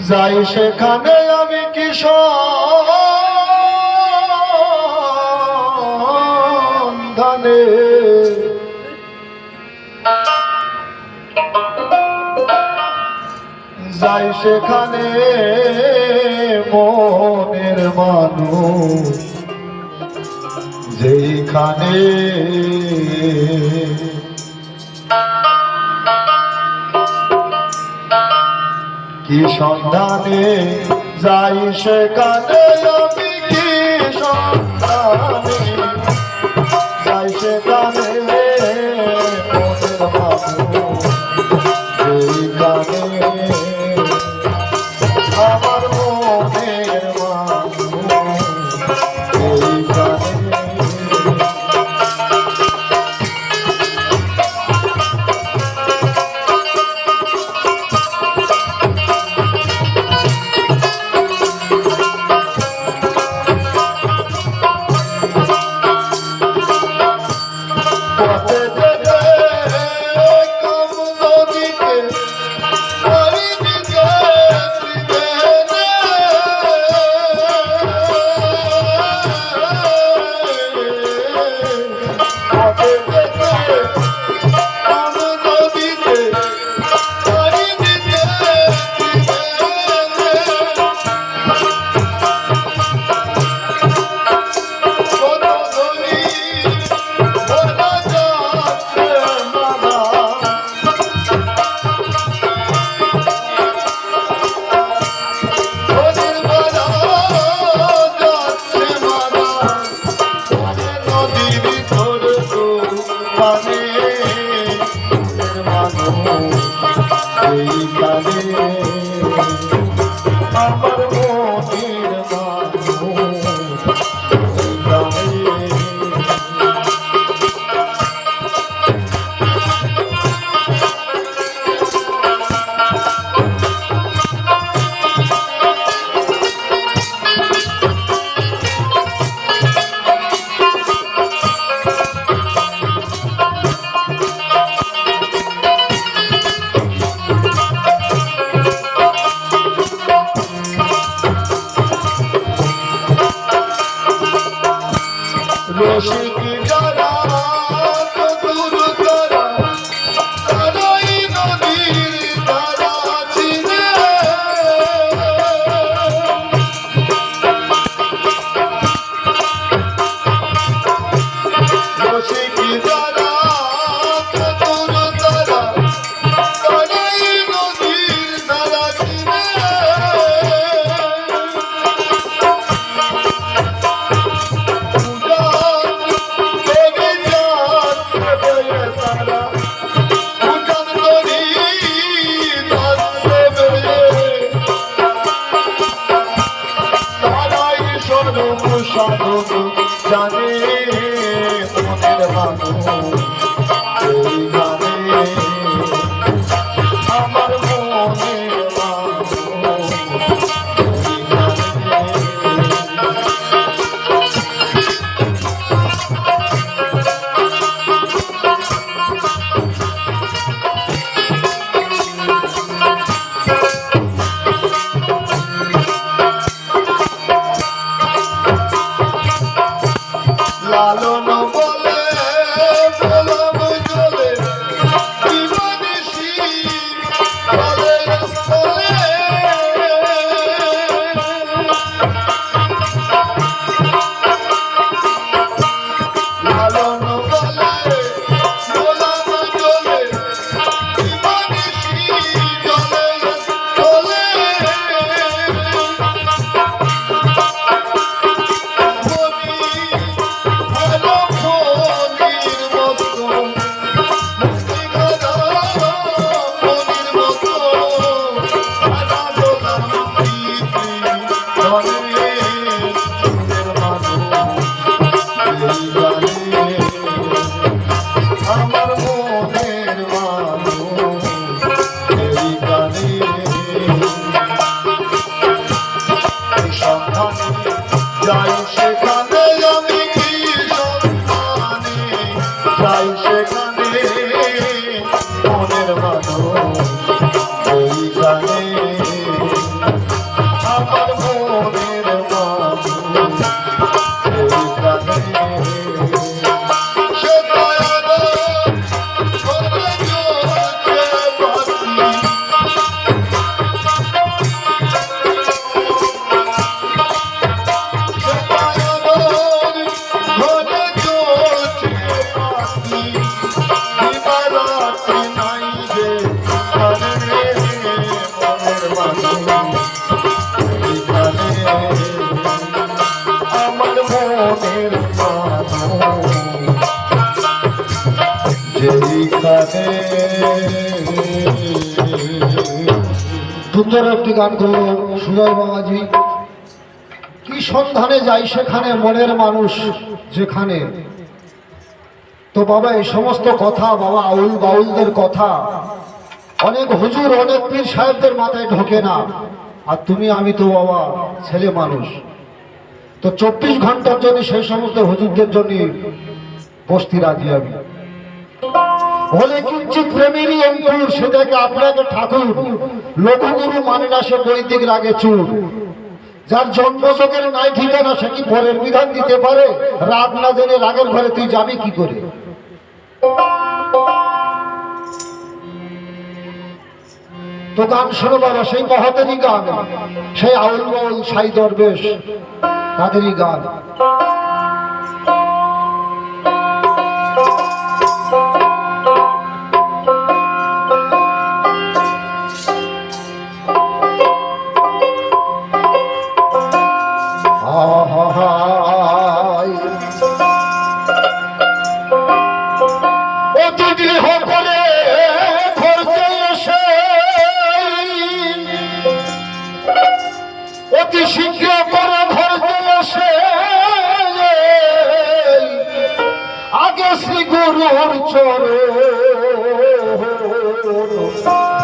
যাই সেখানে আমি কি সন্ধানে যাই সেখানে মনের মানুষ যেখানে কি সন্ধানে যাই সেখানে আমি কি সন্ধানে যাই সেখানে মনের মানুষ যেখানে আমার মনের মানুষ যেখানে আমার মনের রসিক যারা দূর করা তারাই নদীর ধারা চিনে রসিক যারা দূর করা তারাই নদীর ধারা চিনে সাধু জানে মনের মানুষ এইখানে আমার মনের মানুষ লালন বলে বলব চলে দিবানিশি বলে স্থলে লালন বলে বলব চলে দিবানিশি চলে স্থলে আমার মনের মানুষ এইখানে সন্ধানে যাই সেখানে আমি কি সন্ধানে যাই সেখানে মনের মানুষ এইখানে দিবারাত্রি নাই যে কানে মনের মানুষ এখানে আমার মনের মানুষ যেখানে। সুন্দর একটি গান করল সুজয় বাবাজি। কি সন্ধানে যাই সেখানে মনের মানুষ যেখানে। তো বাবা এই সমস্ত কথা বাবা আউল বাউলদের কথা অনেক হুজুর অনেক পীর সাহেবদের মাথায় ঢোকে না। আর তুমি আমি তো বাবা ছেলে মানুষ, তো 24 ঘন্টার জন্য সেই সমস্ত হুজুরদের জন্য বসতি রাজি আমি। হলে কিঞ্চিত প্রেমেরই অঙ্কুর সেটাকে আপনাকে ঠাকুর, লঘুগুরু মানে না সে বৈদিক রাগে চুর। যার জন্মযোগের নাই ঠিকানা সে কি পরের বিধান দিতে পারে? রাগ না জেনে রাগের ঘরে তুই যাবি কি করে? তো গান শোনো বাবা, সেই মহাদেরই গান, সেই আউল বাউল সাই দরবেশ তাদেরই গান। অতি শীঘ্র করে ধরতে আসে আগে শ্রী গুরুর চরণ।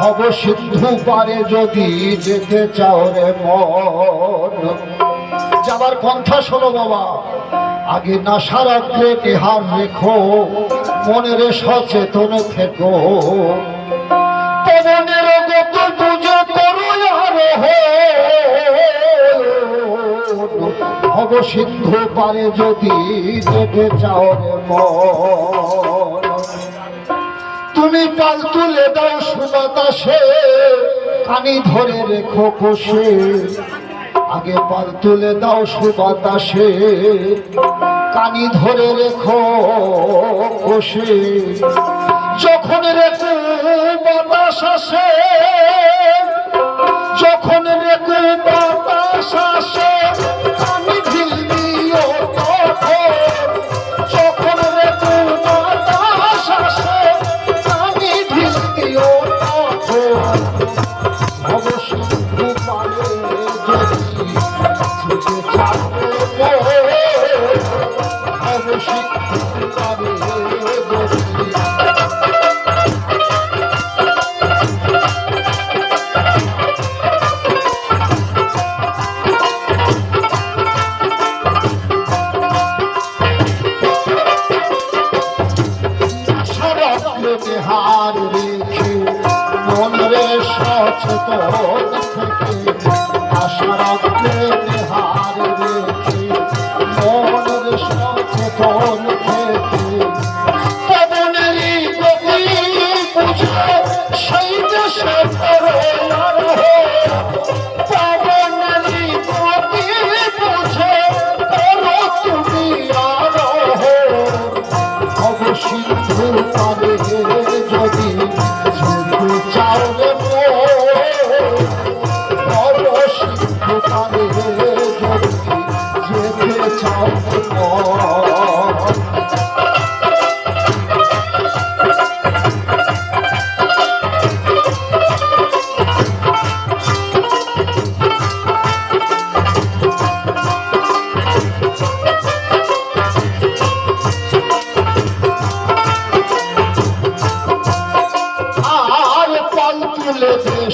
ভব সিন্ধু পারে যদি যেতে চাও রে মন। যাবার পন্থা শোনো বাবা, আগে নাসার অগ্রে নেহার রেখো, মনের সচেতন থেকো। পবনের গত বুঝে করো ভব সিন্ধু পারে যদি যেতে চাও রে মন। তুমি পাল তুলে দাও সুবাতাসে, কানি ধরে রেখো কষে। আগে পাল তুলে দাও সুবাতাসে, কানি ধরে রেখো কষে। যখন রেখো বাতাস আসে, যখন রেখো বাতাস আসে, কানি ঢিল দিও তখন। যখন রেখো বাতাস আসে, কানি ঢিল দিও তখন। অবশ্যই পারে যদি যেতে চাবে, অবশ্যই পারে যদি। হার রেখে মনরে সচেতন থেকে, আশা রাখলে হার রেখে মনরে সচেতন থেকে। পবনেরই গতি বুঝে সেই দেশে পবনেরই গতি বুঝে করো তুমি আরোহ। অবসিদ্ধ পারে যদি যেতে চাও রে অবসিদ্ধ পারে যদি যেতে চাও রে।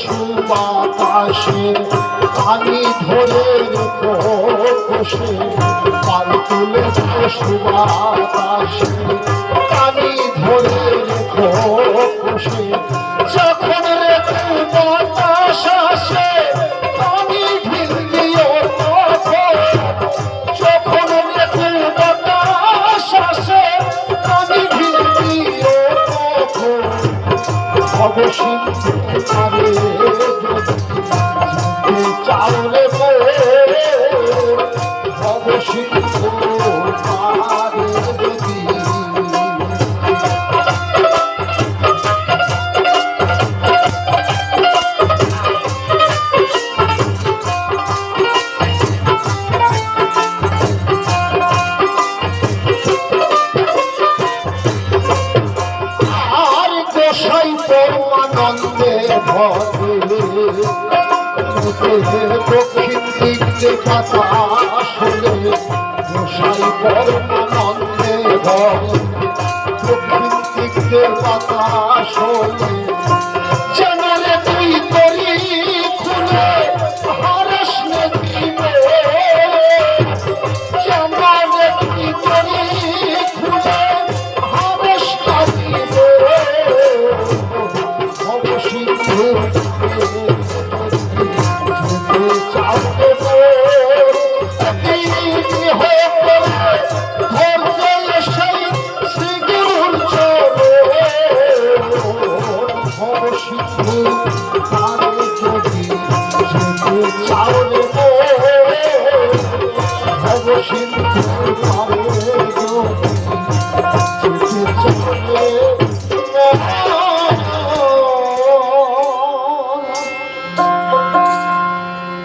সুবাতাসে কানি ধরে রেখো কষে। পাল তুলে সুবাতাসে কানি ধরে রেখো কষে। যখন রেখো বাতাস আসে, কানি ঢিল দিও তখন। যখন রেখো বাতাস আসে, কানি ঢিল দিও তখন। অবশ্যই পারে যদি চাও রে অবশ্যই পারে যদি। আনন্দে ভরে দক্ষিণ দিকে পাতা আসলে গোসাই পরমানন্দে ভরে দক্ষিণ দিকে পাতা আসলে জানালে তুই করি খুলে হারস নদী জানালে তুই করি